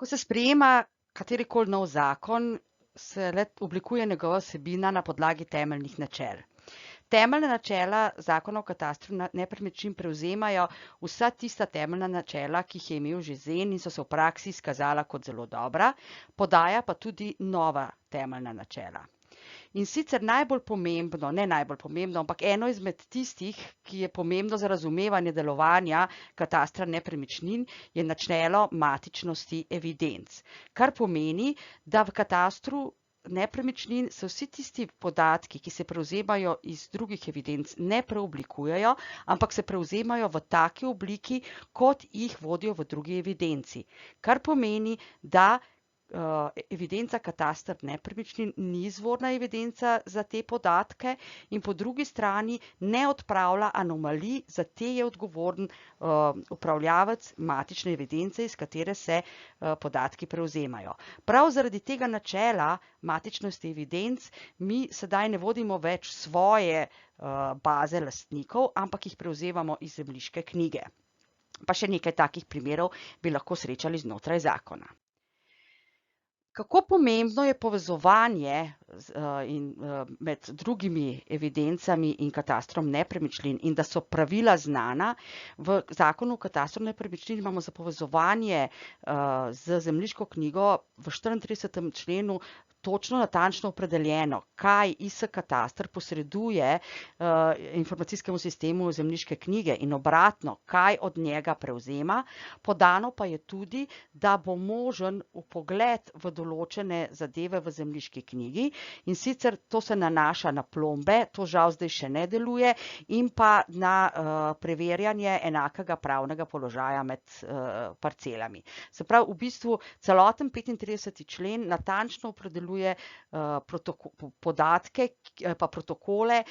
Ko se sprejema katerikoli nov zakon, se le oblikuje njegova vsebina na podlagi temeljnih načel. Temeljna načela zakona o katastru nepremičnin prevzemajo vsa tista temeljna načela, ki jih je imel že ZEN in so se v praksi izkazala kot zelo dobra, podaja pa tudi nova temeljna načela. In sicer najbolj pomembno, ne najbolj pomembno, ampak eno izmed tistih, ki je pomembno za razumevanje delovanja katastra nepremičnin, je načelo matičnosti evidenc. Kar pomeni, da v katastru nepremičnin se vsi tisti podatki, ki se prevzemajo iz drugih evidenc, ne preoblikujejo, ampak se prevzemajo v taki obliki, kot jih vodijo v drugi evidenci. Kar pomeni, da evidenca kataster nepremičnin ni izvorna evidenca za te podatke in po drugi strani ne odpravlja anomalij, za te je odgovoren upravljavec matične evidence, iz katere se podatki prevzemajo. Prav zaradi tega načela matičnosti evidenc mi sedaj ne vodimo več svoje baze lastnikov, ampak jih prevzemamo iz zemljiške knjige. Pa še nekaj takih primerov bi lahko srečali znotraj zakona. Kako pomembno je povezovanje med drugimi evidencami in katastrom nepremičnin in da so pravila znana. V zakonu o katastru nepremičnin imamo za povezovanje z zemljiško knjigo v 34. členu točno natančno opredeljeno, kaj IS kataster posreduje informacijskemu sistemu zemljiške knjige in obratno, kaj od njega prevzema. Podano pa je tudi, da bo možen vpogled v določene zadeve v zemljiški knjigi in sicer to se nanaša na plombe, to žal zdaj še ne deluje, in pa na preverjanje enakega pravnega položaja med parcelami. Se pravi, v bistvu celoten 35. člen natančno opredeljuje podatke pa protokole,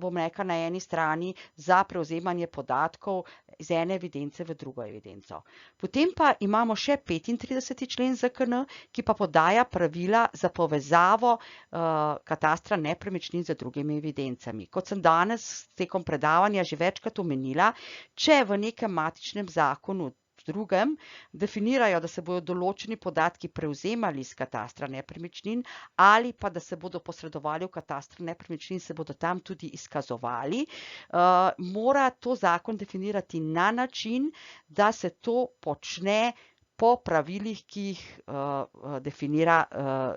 bom rekla, na eni strani za prevzemanje podatkov iz ene evidence v drugo evidenco. Potem pa imamo še 35. člen ZKN, ki pa podaja pravila za povezavo katastra nepremičnin z drugimi evidencami. Kot sem danes tekom predavanja že večkrat omenila, če v nekem matičnem zakonu drugem definirajo, da se bodo določeni podatki prevzemali iz katastra nepremičnin ali pa da se bodo posredovali v katastru nepremičnin, se bodo tam tudi izkazovali, mora to zakon definirati na način, da se to počne po pravilih, ki jih definira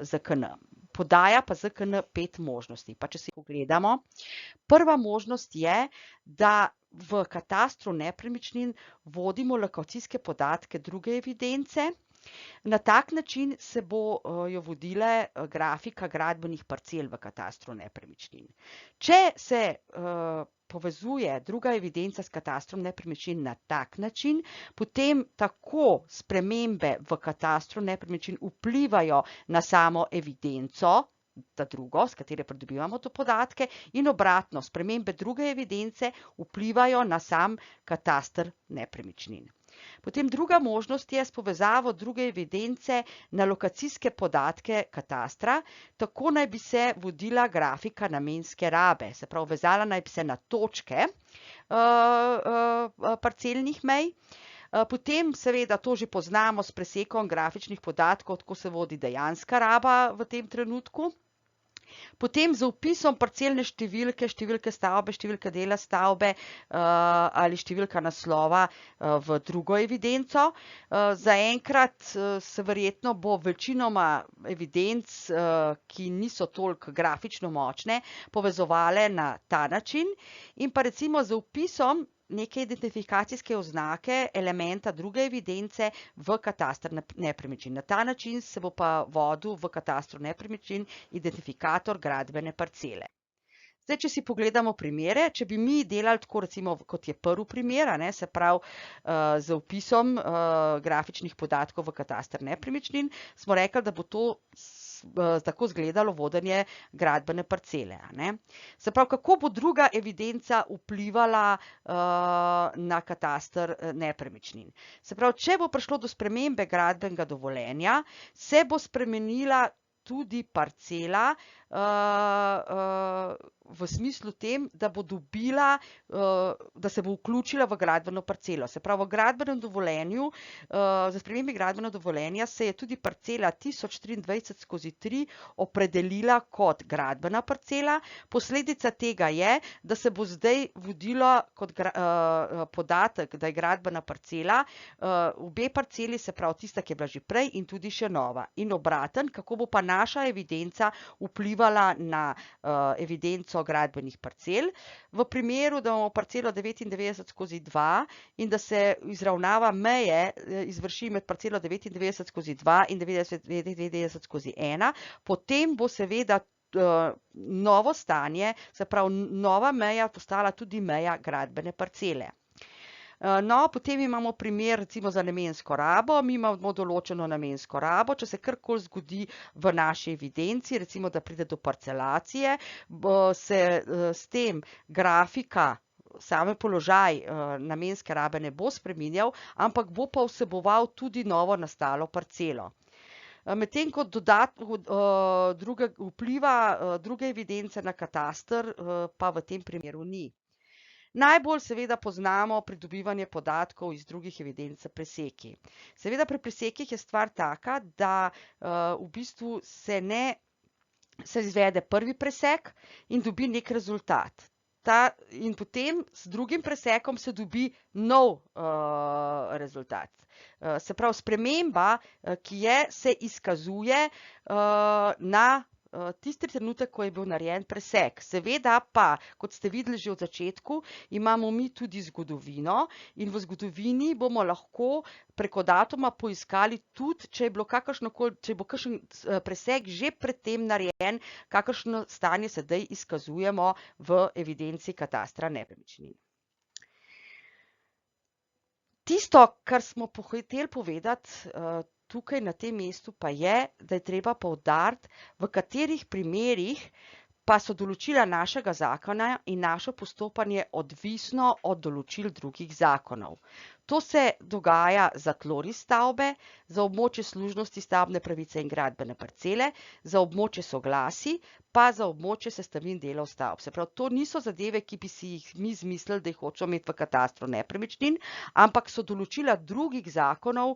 ZKN. Podaja pa ZKN 5 možnosti. Pa če si pogledamo, prva možnost je, da v katastru nepremičnin vodimo lokacijske podatke druge evidence. Na tak način se bojo vodile grafika gradbenih parcel v katastru nepremičnin. Če se povezuje druga evidenca s katastrom nepremičnin na tak način, potem tako spremembe v katastru nepremičnin vplivajo na samo evidenco, ta drugo, s katere pridobivamo to podatke, in obratno, spremembe druge evidence vplivajo na sam kataster nepremičnin. Potem druga možnost je s povezavo druge evidence na lokacijske podatke katastra, tako naj bi se vodila grafika namenske rabe, se pravi, vezala naj bi se na točke parcelnih mej. Potem seveda to že poznamo s presekom grafičnih podatkov, tako se vodi dejanska raba v tem trenutku. Potem z vpisom parcelne številke, številke stavbe, številke dela stavbe ali številka naslova v drugo evidenco. Zaenkrat se verjetno bo večinoma evidenc, ki niso toliko grafično močne, povezovale na ta način in pa recimo z vpisom neke identifikacijske oznake elementa druge evidence v katastr nepremičnin. Na ta način se bo pa vodil v katastru nepremičnin identifikator gradbene parcele. Zdaj, če si pogledamo primere, če bi mi delali tako, recimo, kot je prvi primer, se pravi z vpisom grafičnih podatkov v katastr nepremičnin, smo rekli, da bo to tako izgledalo vodenje gradbene parcele. Se pravi, kako bo druga evidenca vplivala na kataster nepremičnin. Se pravi, če bo prišlo do spremembe gradbenega dovoljenja, se bo spremenila tudi parcela, v smislu tem, da bo dobila, da se bo vključila v gradbeno parcelo. Se pravi, v gradbenem dovoljenju, za spremembe gradbenega dovoljenja se je tudi parcela 1023/3 opredelila kot gradbena parcela. Posledica tega je, da se bo zdaj vodilo kot podatek, da je gradbena parcela, obe parceli, se pravi tista, ki je bila že prej in tudi še nova. In obraten, kako bo pa naša evidenca vplivala na evidenco gradbenih parcel. V primeru, da imamo parcelo 99/2 in da se izravnava meje izvrši med parcelo 99/2 in 99/1, potem bo seveda novo stanje, se pravi nova meja postala tudi meja gradbene parcele. No, potem imamo primer recimo za namensko rabo. Mi imamo določeno namensko rabo. Če se karkoli zgodi v naši evidenci, recimo, da pride do parcelacije, se s tem grafika, same položaj namenske rabe ne bo spreminjal, ampak bo pa vseboval tudi novo nastalo parcelo. Medtem ko vpliva druge evidence na kataster, pa v tem primeru ni. Najbolj seveda poznamo pridobivanje podatkov iz drugih evidenc s preseki. Seveda pri presekih je stvar taka, da v bistvu se izvede prvi presek in dobi nek rezultat. In potem z drugim presekom se dobi nov rezultat. Se pravi, sprememba, ki se izkazuje na tisti trenutek, ko je bil narejen presek. Seveda pa, kot ste videli že od začetku, imamo mi tudi zgodovino in v zgodovini bomo lahko preko datuma poiskali tudi, če je bilo če bo kakšen presek že predtem narejen, kakršno stanje sedaj izkazujemo v evidenci katastra nepremičnin. Tisto, kar smo hoteli povedati tukaj na tem mestu, pa je, da je treba poudariti, v katerih primerih pa so določila našega zakona in naše postopanje odvisno od določil drugih zakonov. To se dogaja za tloris stavbe, za območje služnosti stavbne pravice in gradbene parcele, za območje soglasij, pa za območje sestavin delov stavb. Se pravi, to niso zadeve, ki bi si jih mi izmislili, da jih hočemo imeti v katastru nepremičnin, ampak so določila drugih zakonov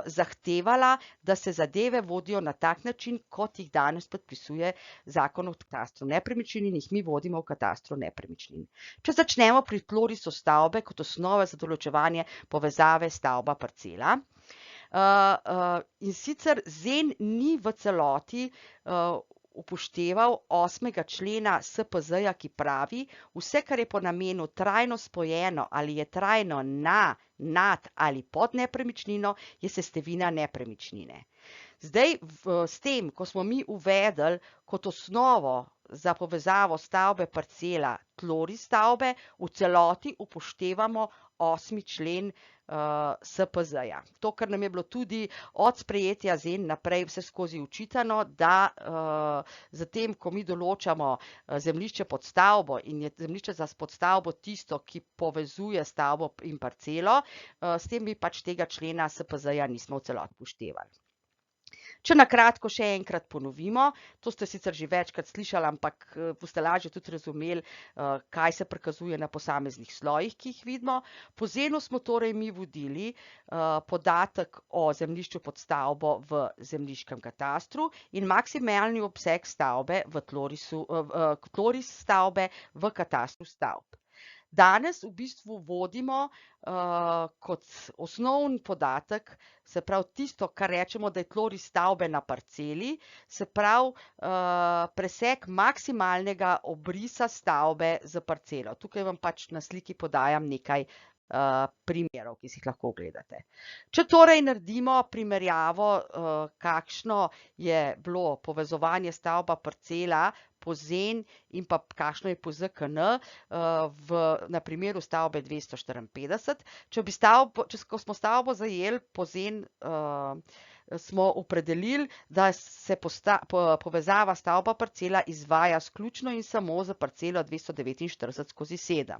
zahtevala, da se zadeve vodijo na tak način, kot jih danes predpisuje zakon o katastru nepremičnin in jih mi vodimo v katastru nepremičnin. Če začnemo pri tlorisu stavbe kot osnove za določevanje povezave stavba parcela. In sicer ZEN ni v celoti upošteval 8. člena SPZ-ja, ki pravi, vse, kar je po namenu trajno spojeno ali je trajno na, nad ali pod nepremičnino, je sestavina nepremičnine. Zdaj, s tem, ko smo mi uvedli kot osnovo za povezavo stavbe parcela tloris stavbe, v celoti upoštevamo 8. člen SPZ-ja. To, kar nam je bilo tudi od sprejetja ZEN naprej vse skozi učitano, da zatem, ko mi določamo zemljišče pod stavbo in je zemljišče za pod stavbo tisto, ki povezuje stavbo in parcelo, s tem mi pač tega člena SPZ-ja nismo v celoti upoštevali. Če na kratko še enkrat ponovimo, to ste sicer že večkrat slišali, ampak boste lažje tudi razumeli, kaj se prikazuje na posameznih slojih, ki jih vidimo. Po ZEN-u smo torej mi vodili podatek o zemljišču pod stavbo v zemljiškem katastru in maksimalni obseg stavbe v tloris stavbe v katastru stavb. Danes v bistvu vodimo kot osnovni podatek, se pravi tisto, kar rečemo, da je tloris stavbe na parceli, se pravi presek maksimalnega obrisa stavbe z parcelo. Tukaj vam pač na sliki podajam nekaj primerov, ki si jih lahko ogledate. Če torej naredimo primerjavo, kakšno je bilo povezovanje stavba parcela po ZEN in pa kakšno je po ZKN na primeru stavbe 254. Ko smo stavbo zajeli po ZEN, smo opredelili, da se povezava stavba parcela izvaja izključno in samo za parcelo 249/7.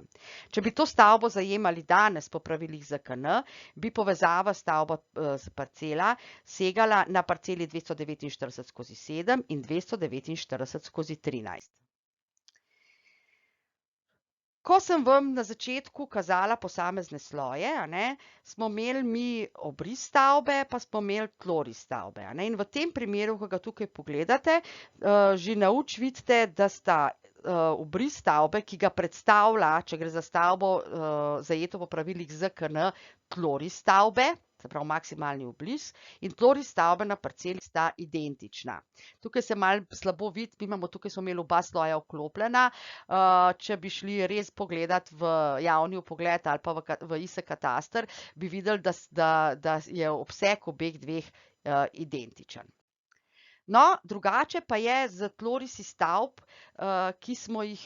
Če bi to stavbo zajemali danes po pravilih ZKN, bi povezava stavba parcela segala na parceli 249/7 in 249/13. Ko sem vam na začetku kazala posamezne sloje, smo imeli mi obris stavbe, pa smo imeli tloris stavbe. In v tem primeru, ko ga tukaj pogledate, že na oč vidite, da sta obris stavbe, ki ga predstavlja, če gre za stavbo zajeto po pravilih ZKN, tloris stavbe, se pravi maksimalni obris, in tloris stavbe na parceli sta identična. Tukaj se malo slabo vidi, mi imamo tukaj smo imeli oba sloja vklopljena. Če bi šli res pogledati v javni vpogled ali pa v IS kataster, bi videli, da je obseg obeh dveh identičen. No, drugače pa je z tlorisi stavb, ki smo jih,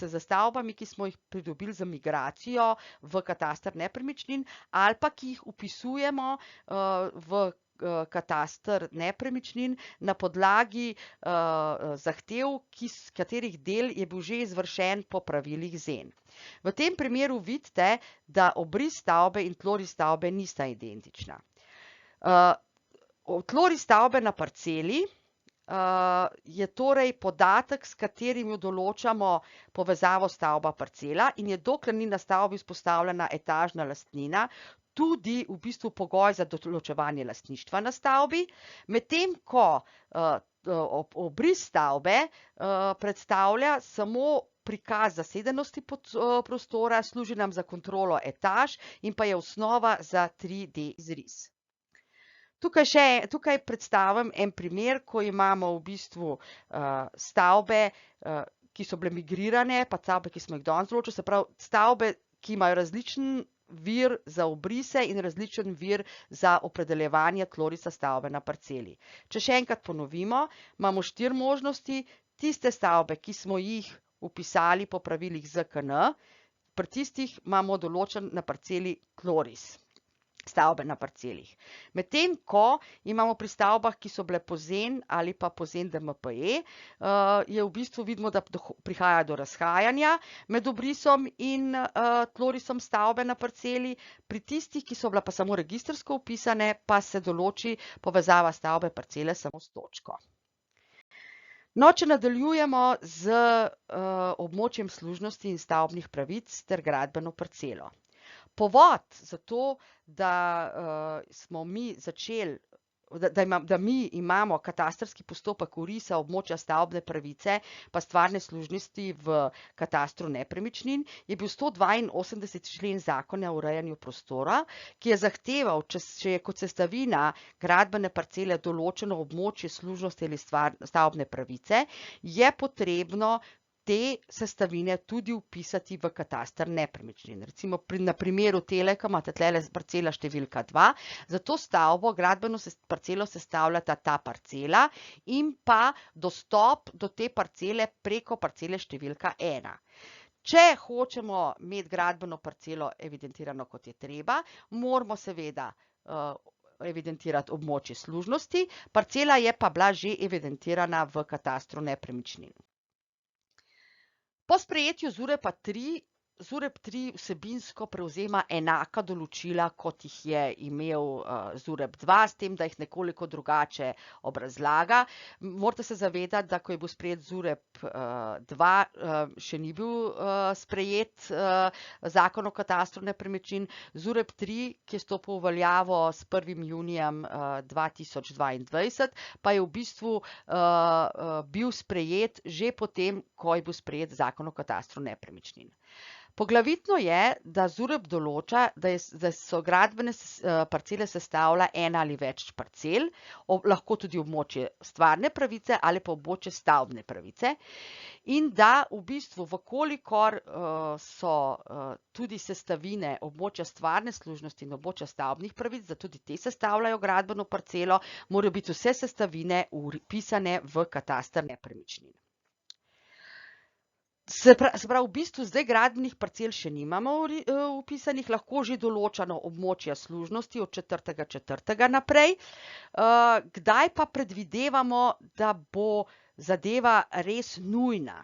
za stavbami, ki smo jih pridobili za migracijo v kataster nepremičnin ali pa ki jih vpisujemo v kataster nepremičnin na podlagi zahtev, katerih del je bil že izvršen po pravilih ZEN. V tem primeru vidite, da obris stavbe in tloris stavbe nista identična. Tloris stavbe na parceli je torej podatek, s katerim jo določamo povezavo stavba parcela in je dokler ni na stavbi vzpostavljena etažna lastnina, tudi v bistvu pogoj za določevanje lastništva na stavbi, medtem ko obris stavbe predstavlja samo prikaz zasedenosti prostora, služi nam za kontrolo etaž in pa je osnova za 3D izris. Tukaj predstavim en primer, ko imamo v bistvu stavbe, ki so bile migrirane, pa stavbe, ki smo jih danes določili, se pravi stavbe, ki imajo različen vir za obrise in različen vir za opredeljevanje tlorisa stavbe na parceli. Če še enkrat ponovimo, imamo 4 možnosti. Tiste stavbe, ki smo jih vpisali po pravilih ZKN, pri tistih imamo določen na parceli tloris stavbe na parcelih. Medtem ko imamo pri stavbah, ki so bile po ZEN ali pa po ZEN DMPE, je v bistvu vidimo, da prihaja do razhajanja med obrisom in tlorisom stavbe na parceli. Pri tistih, ki so bila pa samo registrsko vpisane, pa se določi povezava stavbe parcele samo s točko. No, če nadaljujemo z območjem služnosti in stavbnih pravic ter gradbeno parcelo. Povod za to, da smo mi začeli, da mi imamo katastrski postopek vrisa območja stavbne pravice pa stvarne služnosti v katastru nepremičnin, je bil 182. člen Zakona o urejanju prostora, ki je zahteval, če je kot sestavina gradbene parcele določeno območje služnosti ali stavbne pravice, je potrebno te sestavine tudi vpisati v kataster nepremičnin. Recimo na primeru Telekoma imate tlele parcela številka 2, za to stavbo gradbeno parcelo sestavljata ta parcela in pa dostop do te parcele preko parcele številka 1. Če hočemo imeti gradbeno parcelo evidentirano kot je treba, moramo seveda evidentirati območje služnosti, parcela je pa bila že evidentirana v katastru nepremičnin. Po sprejetju ZUREP-a 3, ZUREP-3 vsebinsko prevzema enaka določila, kot jih je imel ZUREP-2, s tem, da jih nekoliko drugače obrazlaga. Morate se zavedati, da ko je bil sprejet ZUREP-2, še ni bil sprejet zakon o katastru nepremičnin. ZUREP-3, ki je stopil v veljavo s 1. junijem 2022, pa je v bistvu bil sprejet že potem, ko je bil sprejet zakon o katastru nepremičnin. Poglavitno je, da ZUREP določa, da so gradbene parcele sestavlja ena ali več parcel, lahko tudi območje stvarne pravice ali pa območje stavbne pravice, in da v bistvu, vkolikor so tudi sestavine območja stvarne služnosti in območja stavbnih pravic, da tudi te sestavljajo gradbeno parcelo, morajo biti vse sestavine vpisane v kataster nepremičnin. Se pravi, v bistvu zdaj gradbenih parcel še nimamo vpisanih, lahko že določano območja služnosti od 4.4. naprej. Kdaj pa predvidevamo, da bo zadeva res nujna?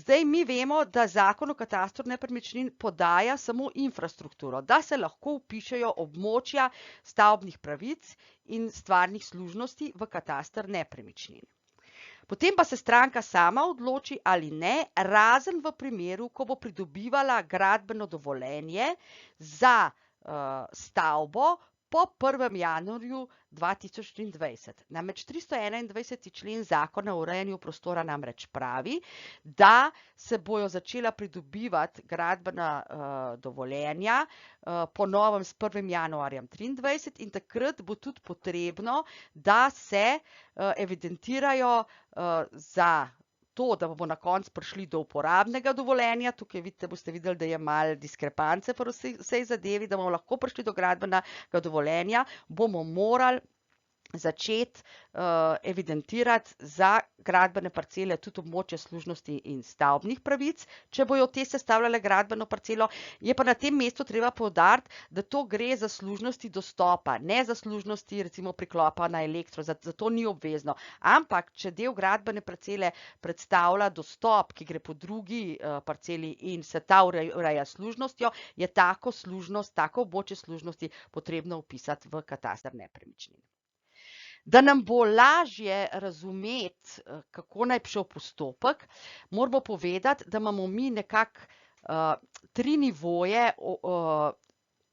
Zdaj mi vemo, da zakon o katastru nepremičnin podaja samo infrastrukturo, da se lahko vpišejo območja stavbnih pravic in stvarnih služnosti v kataster nepremičnin. Potem pa se stranka sama odloči ali ne, razen v primeru, ko bo pridobivala gradbeno dovoljenje za stavbo po 1. januarju 2023. Namreč 321. člen Zakona o urejanju prostora namreč pravi, da se bojo začela pridobivati gradbena dovoljenja po novem s 1. januarjem 2023 in takrat bo tudi potrebno, da se evidentirajo za to, da bomo na koncu prišli do uporabnega dovoljenja. Tukaj vidite, boste videli, da je malo diskrepance pri vsej zadevi, da bomo lahko prišli do gradbenega dovoljenja, bomo morali začeti evidentirati za gradbene parcele tudi območje služnosti in stavbnih pravic, če bojo te sestavljale gradbeno parcelo. Je pa na tem mestu treba poudariti, da to gre za služnosti dostopa, ne za služnosti recimo priklopa na elektro, zato ni obvezno. Ampak, če del gradbene parcele predstavlja dostop, ki gre po drugi parceli in se ta ureja služnostjo, je tako služnost, tako območje služnosti potrebno vpisati v kataster nepremičnin. Da nam bo lažje razumeti, kako naj bi šel postopek, moramo povedati, da imamo mi nekako 3 nivoje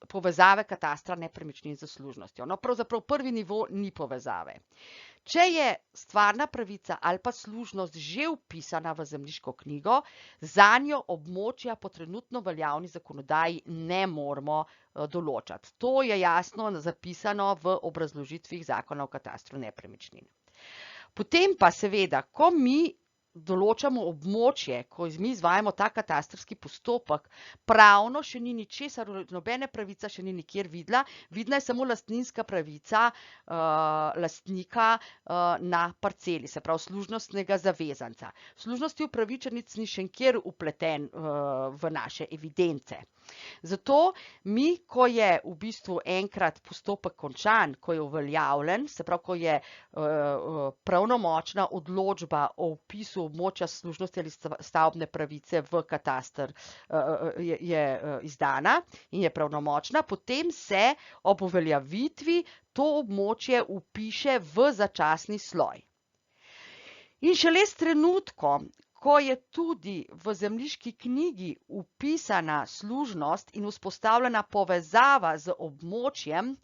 povezave katastra nepremičnin z služnostjo. No, pravzaprav prvi nivo ni povezave. Če je stvarna pravica ali pa služnost že vpisana v zemljiško knjigo, zanjo območja po trenutno veljavni zakonodaji ne moramo določati. To je jasno zapisano v obrazložitvih Zakona o katastru nepremičnin. Potem pa seveda, ko mi določamo območje, ko mi izvajamo ta katastrski postopek, pravno še ni ničesar, nobene pravica še ni nikjer vidna je samo lastninska pravica lastnika na parceli, se pravi služnostnega zavezanca. Služnostni upravičenec ni še nikjer vpleten v naše evidence. Zato mi, ko je v bistvu enkrat postopek končan, ko je uveljavljen, se pravi, ko je pravnomočna odločba o vpisu območja služnosti ali stavbne pravice v kataster je izdana in je pravnomočna, potem se ob uveljavitvi to območje vpiše v začasni sloj. In šele s trenutkom, ko je tudi v zemljiški knjigi vpisana služnost in vzpostavljena povezava z območjem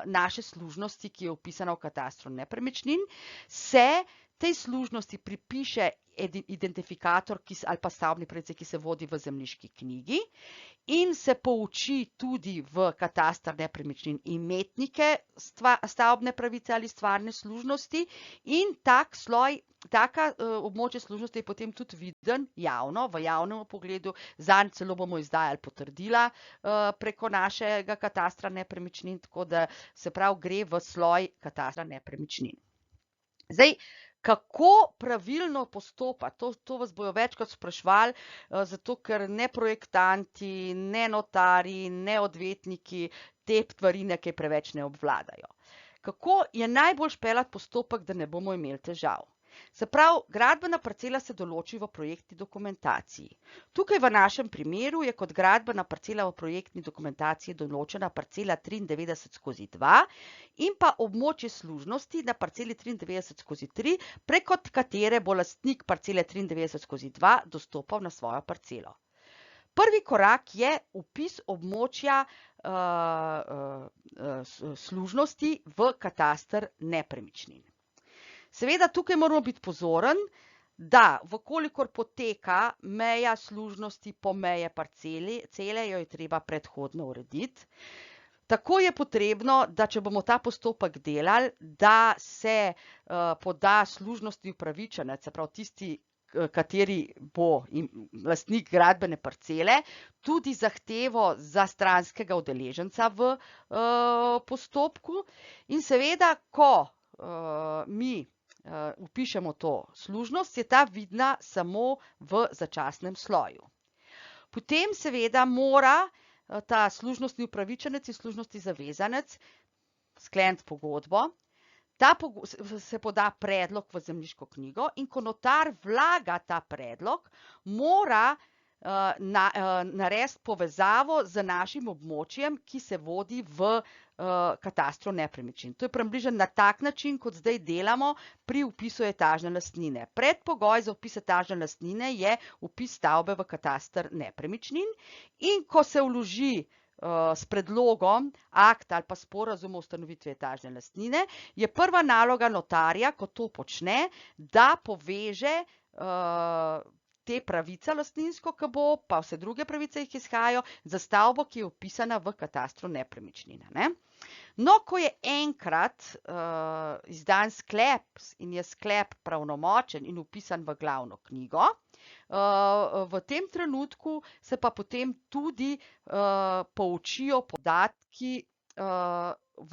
naše služnosti, ki je vpisana v katastru nepremičnin, se tej služnosti pripiše identifikator ali pa stavbni pravici, ki se vodi v zemljiški knjigi in se pouči tudi v katastar nepremičnin imetnike stavbne pravice ali stvarne služnosti in tak sloj, taka območje služnosti je potem tudi viden javno, v javnem pogledu, zanj celo bomo izdajali potrdila preko našega katastra nepremičnin, tako da se pravi gre v sloj katastra nepremičnin. Zdaj, kako pravilno postopati, to vas bojo večkrat spraševali, zato ker ne projektanti, ne notarji, ne odvetniki te stvari nekaj preveč ne obvladajo. Kako je najbolj speljati postopek, da ne bomo imeli težav? Se pravi, gradbena parcela se določi v projektni dokumentaciji. Tukaj v našem primeru je kot gradbena parcela v projektni dokumentaciji določena parcela 93/2 in pa območje služnosti na parceli 93/3, preko katere bo lastnik parcele 93/2 dostopal na svojo parcelo. Prvi korak je vpis območja služnosti v kataster nepremičnin. Seveda tukaj moramo biti pozoren, da vkolikor poteka meja služnosti po meje parcele, jo je treba predhodno urediti. Tako je potrebno, da če bomo ta postopek delali, da se poda služnostni upravičenec, se pravi tisti, kateri bo lastnik gradbene parcele, tudi zahtevo za stranskega udeleženca v postopku. In seveda, ko mi vpišemo to služnost, je ta vidna samo v začasnem sloju. Potem seveda mora ta služnostni upravičenec in služnostni zavezanec skleniti pogodbo. Se poda predlog v zemljiško knjigo in ko notar vlaga ta predlog, mora narediti povezavo z našim območjem, ki se vodi v katastru nepremičnin. To je približno na tak način, kot zdaj delamo pri vpisu etažne lastnine. Predpogoj za vpis etažne lastnine je vpis stavbe v katastr nepremičnin in ko se vloži s predlogom akta ali pa sporazum o ustanovitvi etažne lastnine, je prva naloga notarja, ko to počne, da poveže te pravice lastninsko, ki bo, pa vse druge pravice jih izhajajo, za stavbo, ki je vpisana v katastru nepremičnine. Ne? No, ko je enkrat izdan sklep in je sklep pravnomočen in vpisan v glavno knjigo, v tem trenutku se pa potem tudi poučijo podatki v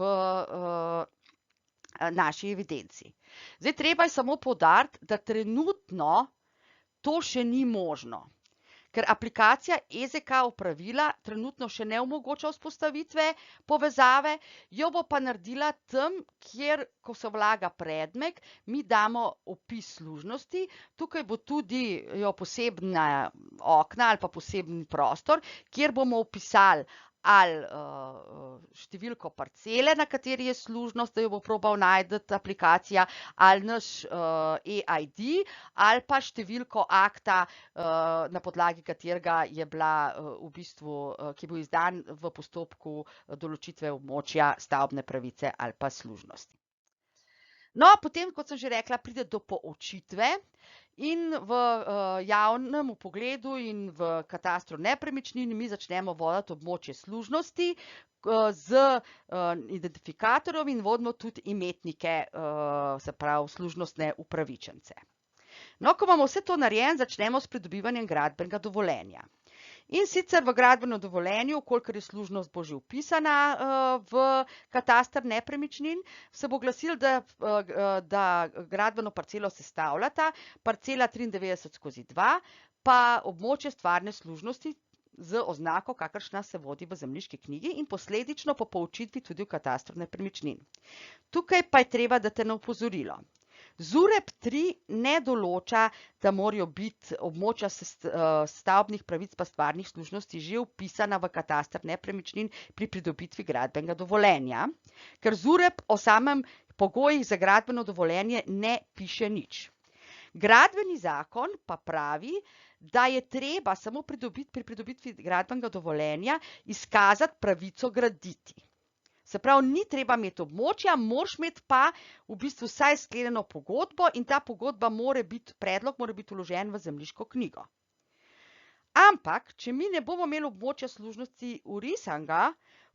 naši evidenci. Zdaj, treba je samo poudariti, da trenutno to še ni možno, ker aplikacija EZK opravila trenutno še ne omogoča vzpostavitve povezave, jo bo pa naredila tam, kjer, ko se vlaga predmet, mi damo opis služnosti, tukaj bo tudi posebna okna ali pa poseben prostor, kjer bomo opisali ali številko parcele, na kateri je služnost, da jo bo probal najti aplikacija, ali naš EID, ali pa številko akta, na podlagi katerega je bila v bistvu, ki je bil izdan v postopku določitve območja stavbne pravice ali pa služnosti. No, potem, kot sem že rekla, pride do poučitve in v javnem vpogledu in v katastru nepremičnin mi začnemo voditi območje služnosti z identifikatorjem in vodimo tudi imetnike, se pravi služnostne upravičence. No, ko imamo vse to narejeno, začnemo s pridobivanjem gradbenega dovoljenja. In sicer v gradbenem dovoljenju, kolikor je služnost bo že vpisana v katastr nepremičnin, se bo glasilo, da gradbeno parcelo sestavljata parcela 93/2 pa območje stvarne služnosti z oznako, kakršna se vodi v zemljiški knjigi in posledično po poučitvi tudi v katastru nepremičnin. Tukaj pa je treba dati eno opozorilo. ZUREP 3 ne določa, da morajo biti območja stavbnih pravic pa stvarnih služnosti že vpisana v katastr nepremičnin pri pridobitvi gradbenega dovoljenja, ker ZUREP o samem pogojih za gradbeno dovoljenje ne piše nič. Gradbeni zakon pa pravi, da je treba samo pri pridobitvi gradbenega dovoljenja izkazati pravico graditi. Se pravi, ni treba imeti območja, moraš imeti pa v bistvu vsaj sklenjeno pogodbo in ta pogodba predlog mora biti vložen v zemljiško knjigo. Ampak, če mi ne bomo imeli območja služnosti vrisanega,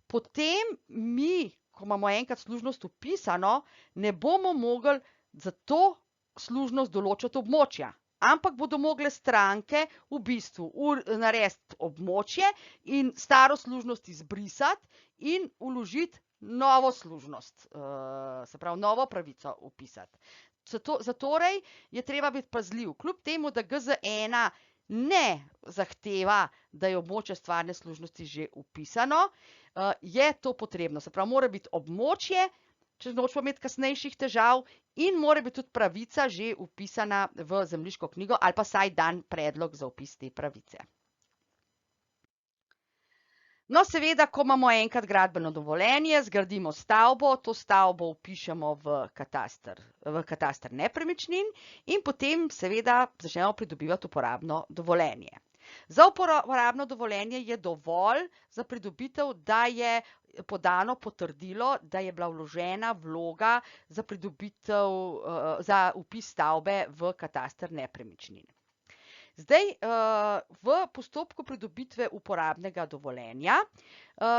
potem mi, ko imamo enkrat služnost vpisano, ne bomo mogli za to služnost določiti območja. Ampak bodo mogle stranke v bistvu narediti območje in staro služnost izbrisati in vložiti novo služnost, se pravi novo pravico vpisati. Zatorej je treba biti pazljiv. Kljub temu, da GZ1 ne zahteva, da je območje stvarne služnosti že vpisano, je to potrebno. Se pravi, mora biti območje, če nočemo imeti kasnejših težav, in mora biti tudi pravica že vpisana v zemljiško knjigo ali pa saj dan predlog za vpis te pravice. No, seveda, ko imamo enkrat gradbeno dovoljenje, zgradimo stavbo, to stavbo vpišemo v katastr nepremičnin in potem seveda začnemo pridobivati uporabno dovoljenje. Za uporabno dovoljenje je dovolj za pridobitev, da je podano potrdilo, da je bila vložena vloga za pridobitev, za vpis stavbe v katastr nepremičnin. Zdaj, v postopku pridobitve uporabnega dovoljenja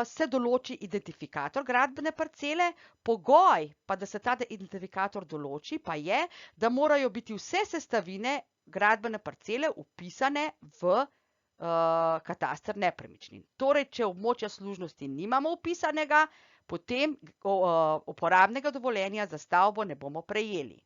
se določi identifikator gradbene parcele, pogoj pa, da se ta identifikator določi, pa je, da morajo biti vse sestavine gradbene parcele vpisane v katastr nepremičnin. Torej, če območja služnosti nimamo vpisanega, potem uporabnega dovoljenja za stavbo ne bomo prejeli.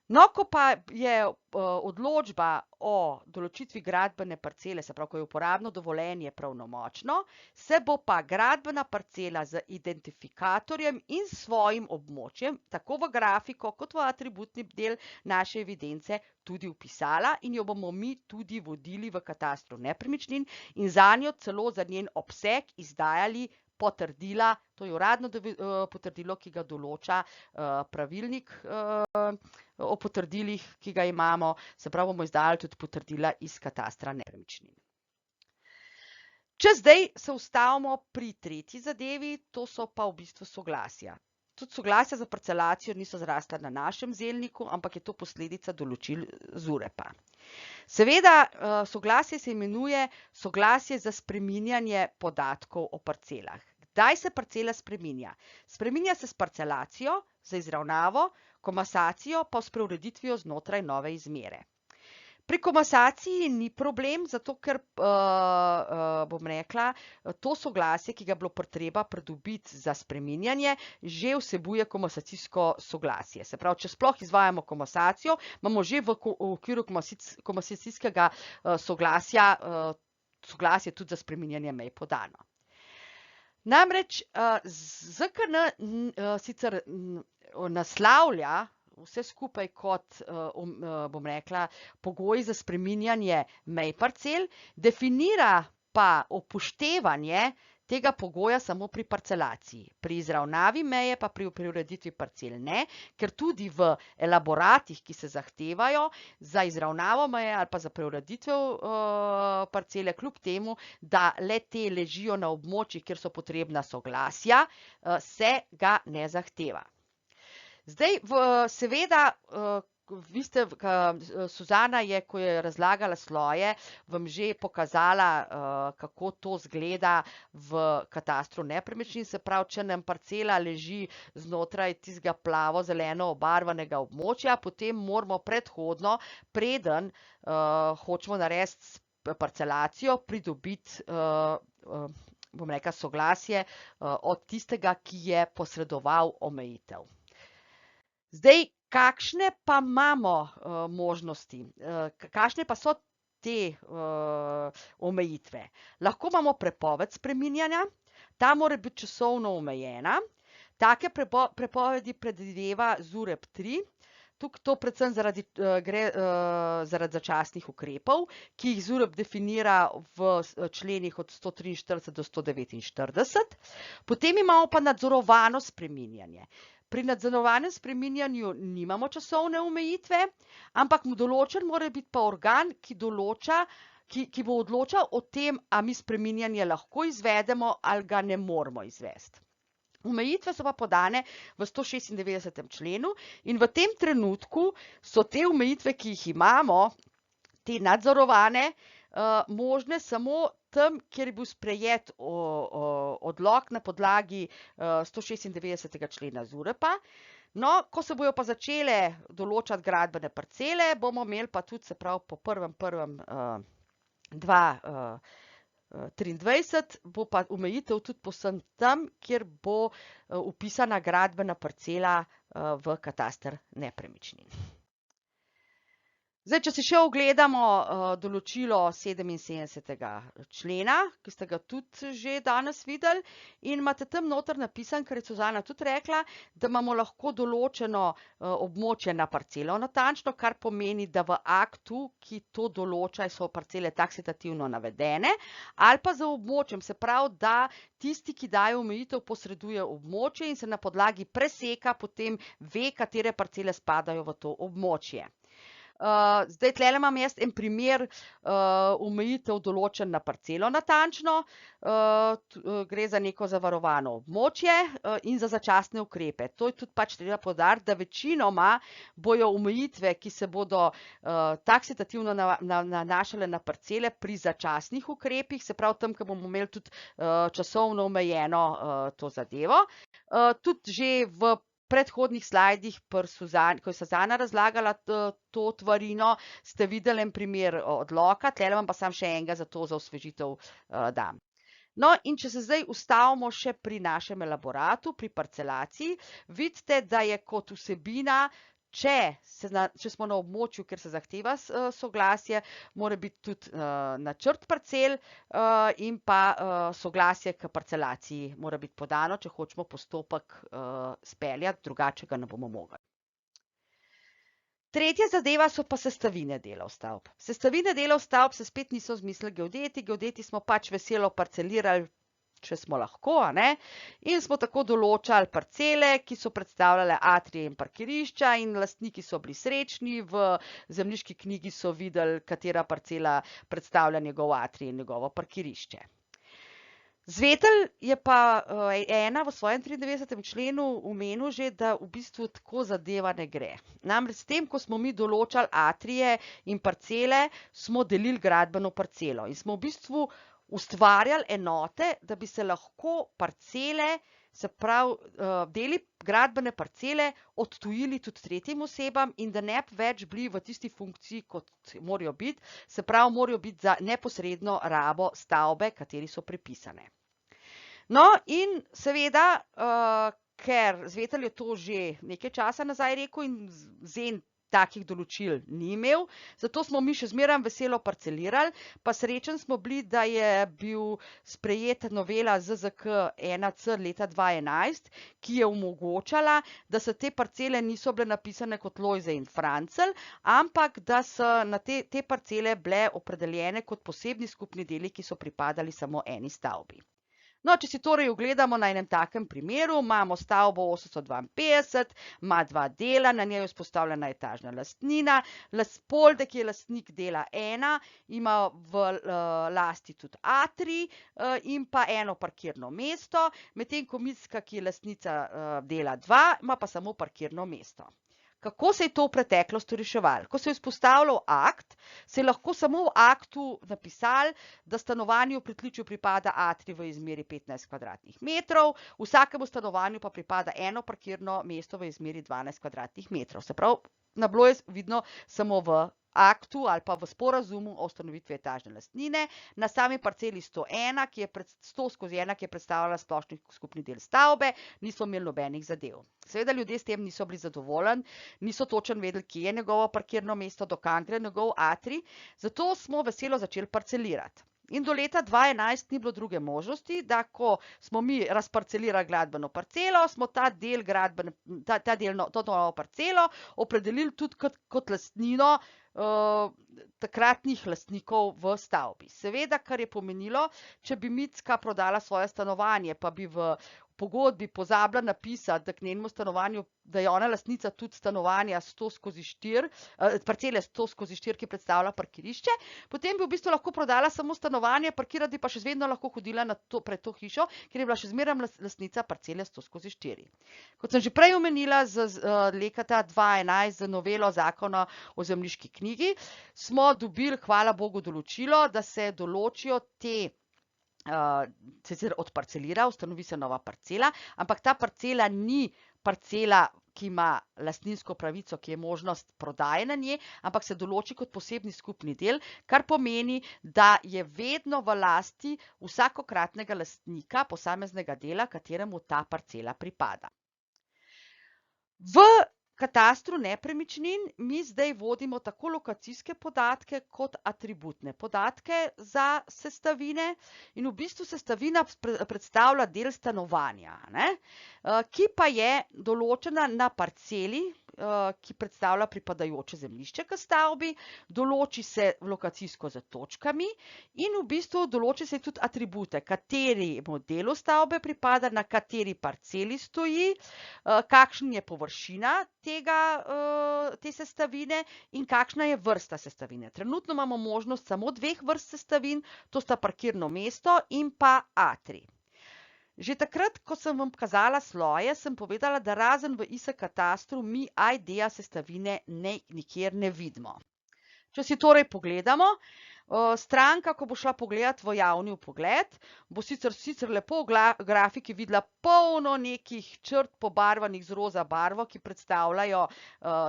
No, ko pa je odločba o določitvi gradbene parcele, se pravi, ko je uporabno dovoljenje pravnomočno, se bo pa gradbena parcela z identifikatorjem in svojim območjem, tako v grafiko kot v atributni del naše evidence, tudi vpisala in jo bomo mi tudi vodili v katastru nepremičnin in zanjo celo za njen obseg izdajali potrdila, to je uradno potrdilo, ki ga določa pravilnik o potrdilih, ki ga imamo, se pravi, bomo izdali tudi potrdila iz katastra nepremičnin. Če zdaj se ustavimo pri tretji zadevi, to so pa v bistvu soglasja. Tudi soglasja za parcelacijo niso zrasla na našem zelniku, ampak je to posledica določil ZUREP-a. Seveda, soglasje se imenuje soglasje za spreminjanje podatkov o parcelah. Kdaj se parcela spreminja? Spreminja se s parcelacijo, z izravnavo, komasacijo pa s preureditvijo znotraj nove izmere. Pri komasaciji ni problem, zato ker, bom rekla, to soglasje, ki ga bilo treba pridobiti za spreminjanje, že vsebuje komasacijsko soglasje. Se pravi, če sploh izvajamo komasacijo, imamo že v okviru komasacijskega soglasja soglasje tudi za spreminjanje mej podano. Namreč ZKN sicer naslavlja vse skupaj kot, bom rekla, pogoji za spreminjanje mej parcel, definira pa upoštevanje tega pogoja samo pri parcelaciji. Pri izravnavi meje pa pri preureditvi parcel ne, ker tudi v elaboratih, ki se zahtevajo za izravnavo meje ali pa za preureditev parcele, kljub temu, da le te ležijo na območjih, kjer so potrebna soglasja, se ga ne zahteva. Zdaj, seveda, vi ste, Suzana je, ko je razlagala sloje, vam že pokazala, kako to zgleda v katastru nepremičnin, se pravi, če nam parcela leži znotraj tistega plavo-zeleno obarvanega območja, potem moramo predhodno, preden hočemo narediti parcelacijo, pridobiti, bom rekla, soglasje od tistega, ki je posredoval omejitev. Zdaj, kakšne pa imamo možnosti, kakšne pa so te omejitve? Lahko imamo prepoved spreminjanja, ta mora biti časovno omejena, take prepovedi predvideva ZUREP3, tukaj to predvsem gre zaradi začasnih ukrepov, ki jih ZUREP definira v členih od 143 do 149, potem imamo pa nadzorovano spreminjanje. Pri nadzorovanem spreminjanju nimamo časovne omejitve, ampak določen mora biti pa organ, ki bo odločal o tem, a mi spreminjanje lahko izvedemo ali ga ne moremo izvesti. Omejitve so pa podane v 196. členu in v tem trenutku so te omejitve, ki jih imamo, te nadzorovane, možne samo tam, kjer je bil sprejet odlok na podlagi 196. člena ZUREP-a. No, ko se bojo pa začele določati gradbene parcele, bomo imeli pa tudi, se pravi, po 1.1.2023 bo pa omejitev tudi povsem tam, kjer bo vpisana gradbena parcela v kataster nepremičnin. Zdaj, če si še ogledamo določilo 77. člena, ki ste ga tudi že danes videli in imate tam noter napisan, kar je Suzana tudi rekla, da imamo lahko določeno območje na parcelo natančno, kar pomeni, da v aktu, ki to določa, so parcele taksitativno navedene, ali pa za območjem, se pravi, da tisti, ki daje omejitev, posreduje območje in se na podlagi preseka potem ve, katere parcele spadajo v to območje. Zdaj, tlele imam jaz en primer omejitev določen na parcelo natančno, gre za neko zavarovano območje in za začasne ukrepe. To je tudi pač treba poudariti, da večinoma bojo omejitve, ki se bodo taksitativno nanašale na parcele pri začasnih ukrepih, se pravi tam, ko bomo imeli tudi časovno omejeno to zadevo. Tudi že v predhodnih slajdih, ko je Suzana razlagala to tvarino, ste videli en primer odloka, tlele vam pa sam še enega za to za osvežitev dam. No, in če se zdaj ustavimo še pri našem elaboratu, pri parcelaciji, vidite, da je kot vsebina če smo na območju, kjer se zahteva soglasje, mora biti tudi načrt parcel in pa soglasje k parcelaciji mora biti podano, če hočemo postopek speljati, drugače ga ne bomo mogli. Tretja zadeva so pa sestavine delov stavb. Sestavine delov stavb se spet niso izmislili geodeti. Geodeti smo pač veselo parcelirali, če smo lahko, in smo tako določali parcele, ki so predstavljale atrije in parkirišča, in lastniki so bili srečni, v zemljiški knjigi so videli, katera parcela predstavlja njegov atrij in njegovo parkirišče. Zvetelj je pa ena v svojem 93. členu omenil že, da v bistvu tako zadeva ne gre. Namreč s tem, ko smo mi določali atrije in parcele, smo delili gradbeno parcelo in smo v bistvu ustvarjali enote, da bi se lahko parcele, se pravi deli gradbene parcele, odtujili tudi tretjim osebam in da ne bi več bili v tisti funkciji, kot morajo biti, se pravi, morajo biti za neposredno rabo stavbe, kateri so pripisane. No, in seveda, ker Zvetelj je to že nekaj časa nazaj rekel in ZEN takih določil ni imel, zato smo mi še zmeraj veselo parcelirali, pa srečen smo bili, da je bil sprejet novela ZZK 1C leta 2011, ki je omogočala, da se te parcele niso bile napisane kot Lojze in Francelj, ampak da so na te parcele bile opredeljene kot posebni skupni deli, ki so pripadali samo eni stavbi. No, če si torej ogledamo na enem takem primeru, imamo stavbo 852, ima 2 dela, na njej je vzpostavljena etažna lastnina, Poldek je lastnik dela 1, ima v lasti tudi atrij in pa eno parkirno mesto, medtem ko Micka, ki je lastnica dela 2, ima pa samo parkirno mesto. Kako se je to v preteklosti reševalo? Ko se je vzpostavljal akt, se je lahko samo v aktu napisali, da stanovanju v pritličju pripada atrij v izmeri 15 kvadratnih metrov, vsakemu stanovanju pa pripada eno parkirno mesto v izmeri 12 kvadratnih metrov. Se pravi, bilo je vidno samo v aktu ali pa v sporazumu o ustanovitvi etažne lastnine, na sami parceli 100/1, ki je predstavljala splošni skupni del stavbe, niso imeli nobenih zadev. Seveda ljudje s tem niso bili zadovoljni, niso točno vedeli, kje je njegovo parkirno mesto, do kam gre njegov atrij, zato smo veselo začeli parcelirati. In do leta 2011 ni bilo druge možnosti, da ko smo mi razparcelirali gradbeno parcelo, smo to novo parcelo opredelili tudi kot lastnino takratnih lastnikov v stavbi. Seveda, kar je pomenilo, če bi Micka prodala svoje stanovanje, pa bi v pogodbi pozabila napisati, da k njenemu stanovanju, da je ona lastnica tudi stanovanja 100/4, parcele 100/4, ki predstavlja parkirišče, potem bi v bistvu lahko prodala samo stanovanje, parkirati pa še vedno lahko hodila pred to hišo, ker je bila še zmeraj lastnica parcele 100/4. Kot sem že prej omenila, z leta 2011 z novelo zakona o zemljiški knjigi smo dobili, hvala Bogu, določilo, da se določijo te sicer odparcelira, ustanovi se nova parcela, ampak ta parcela ni parcela, ki ima lastninsko pravico, ki je možnost prodaje na nje, ampak se določi kot posebni skupni del, kar pomeni, da je vedno v lasti vsakokratnega lastnika posameznega dela, kateremu ta parcela pripada. V katastru nepremičnin mi zdaj vodimo tako lokacijske podatke kot atributne podatke za sestavine in v bistvu sestavina predstavlja del stanovanja, ki pa je določena na parceli, ki predstavlja pripadajoče zemljišče k stavbi, določi se lokacijsko z točkami in v bistvu določi se tudi atribute, kateri modelu stavbe pripada, na kateri parceli stoji, kakšna je površina te sestavine in kakšna je vrsta sestavine. Trenutno imamo možnost samo 2 vrst sestavin, to sta parkirno mesto in pa atrij. Že takrat, ko sem vam kazala sloje, sem povedala, da razen v IS katastru mi ID-ja sestavine nikjer ne vidimo. Če si torej pogledamo, stranka, ko bo šla pogledat v javni vpogled, bo sicer lepo v grafiki videla polno nekih črt pobarvanih z roza barvo, ki predstavljajo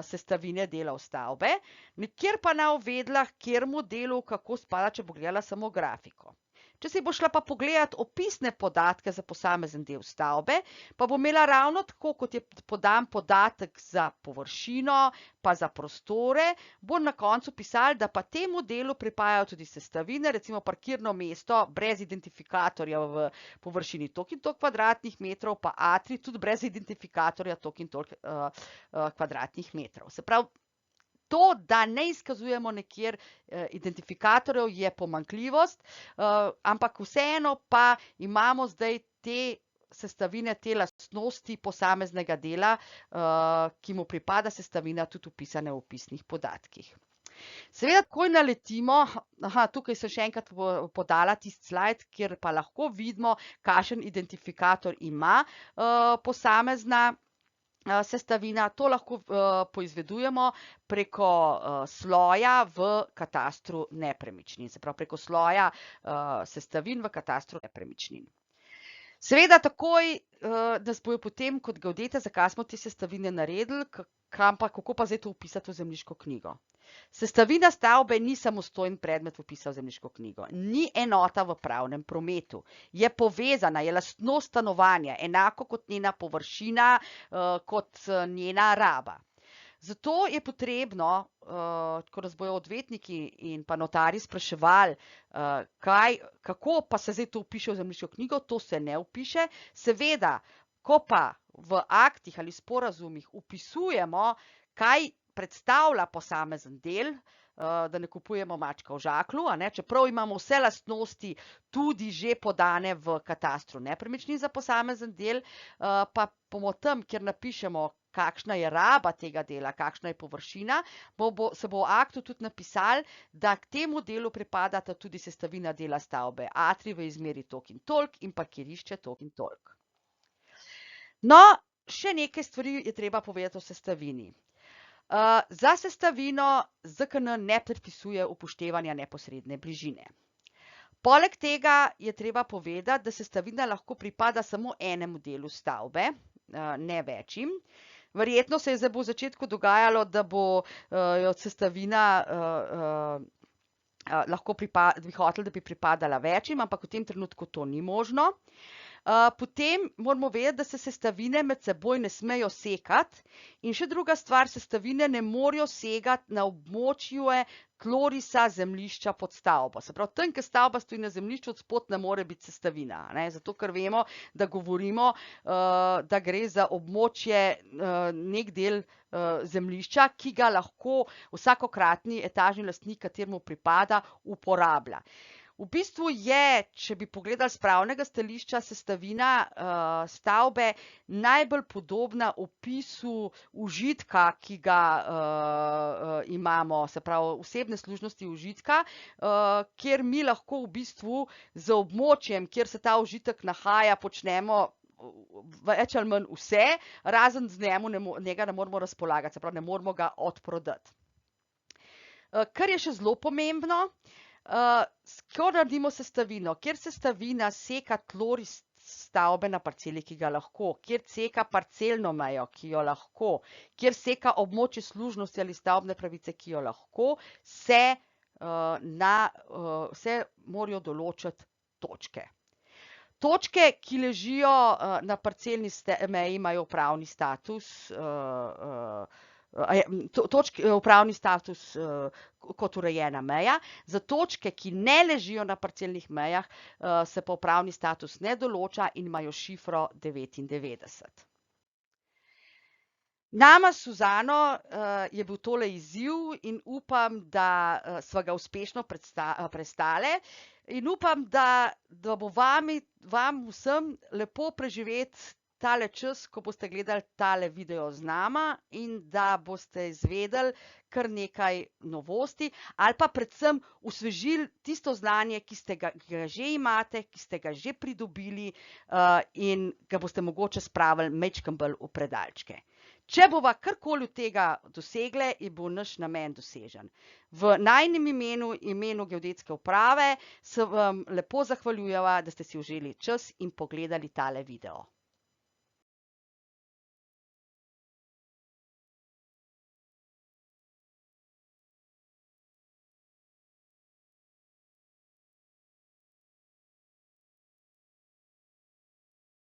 sestavine delov stavbe, nikjer pa ne uvedla, kjer modelu kako spada, če bo gledala samo grafiko. Če si bo šla pa pogledat opisne podatke za posamezen del stavbe, pa bo imela ravno tako, kot je podan podatek za površino, pa za prostore, bo na koncu pisali, da pa temu delu pripadajo tudi sestavine, recimo parkirno mesto brez identifikatorja v površini toliko in toliko kvadratnih metrov, pa atrij tudi brez identifikatorja toliko in toliko kvadratnih metrov. Se pravi, to, da ne izkazujemo nekjer identifikatorjev, je pomanjkljivost, ampak vseeno pa imamo zdaj te sestavine, te lastnosti posameznega dela, ki mu pripada sestavina, tudi vpisane v opisnih podatkih. Seveda, takoj naletimo, tukaj sem še enkrat podala tisti slajd, kjer pa lahko vidimo, kakšen identifikator ima posamezna sestavina. To lahko poizvedujemo preko sloja v katastru nepremičnin, se pravi preko sloja sestavin v katastru nepremičnin. Seveda takoj nas bojo potem kot geodete, zakaj smo te sestavine naredili, kako pa zdaj to vpisati v zemljiško knjigo. Sestavina stavbe ni samostojen predmet vpisa v zemljiško knjigo, ni enota v pravnem prometu, je povezana, je lastnost stanovanja, enako kot njena površina, kot njena raba. Zato je potrebno, ko nas bojo odvetniki in pa notarji spraševali, kako pa se zdaj to vpiše v zemljiško knjigo, to se ne vpiše. Seveda, ko pa v aktih ali sporazumih vpisujemo, kaj predstavlja posamezen del, da ne kupujemo mačka v žaklju, čeprav imamo vse lastnosti tudi že podane v katastru nepremičnin za posamezen del, pa bomo tam, kjer napišemo, kakšna je raba tega dela, kakšna je površina, se bo v aktu tudi napisali, da k temu delu pripadata tudi sestavina dela stavbe, atrij v izmeri toliko in toliko in parkirišče toliko in toliko. No, še nekaj stvari je treba povedati o sestavini. Za sestavino ZKN ne predpisuje upoštevanja neposredne bližine. Poleg tega je treba povedati, da sestavina lahko pripada samo enemu delu stavbe, ne večjim. Verjetno se je zdaj v začetku dogajalo, da bo sestavina lahko bi hoteli, da bi pripadala večjim, ampak v tem trenutku to ni možno. Potem moramo vedeti, da se sestavine med seboj ne smejo sekati in še druga stvar, sestavine ne morejo segati na območju tlorisa zemljišča pod stavbo. Se pravi, tam, kjer stavba stoji na zemljišču, od spod ne more biti sestavina, zato ker vemo, da govorimo, da gre za območje, nek del zemljišča, ki ga lahko vsakokratni etažni lastnik, kateremu pripada, uporablja. V bistvu je, če bi pogledali s pravnega stališča, sestavina stavbe najbolj podobna opisu užitka, ki ga imamo, se pravi osebne služnosti užitka, kjer mi lahko v bistvu z območjem, kjer se ta užitek nahaja, počnemo več ali manj vse, razen z njega ne moramo razpolagati, se pravi, ne moramo ga odprodati. Kar je še zelo pomembno, ko naredimo sestavino, kjer sestavina seka tloris stavbe na parceli, ki ga lahko, kjer seka parcelno mejo, ki jo lahko, kjer seka območje služnosti ali stavbne pravice, ki jo lahko, se morajo določiti točke. Točke, ki ležijo na parcelni meji, imajo upravni status, upravni status kot urejena meja. Za točke, ki ne ležijo na parcelnih mejah, se pa upravni status ne določa in imajo šifro 99. Nama s Suzano je bil tole izziv in upam, da sva ga uspešno prestale in upam, da bo vam vsem lepo preživeti tale čas, ko boste gledali tale video z nama in da boste izvedeli kar nekaj novosti ali pa predvsem osvežili tisto znanje, ki ga že imate, ki ste ga že pridobili in ga boste mogoče spravili majčkeno bolj v predalčke. Če bova karkoli od tega dosegle, je bo naš namen dosežen. V najinem imenu Geodetske uprave se vam lepo zahvaljujeva, da ste si vzeli čas in pogledali tale video.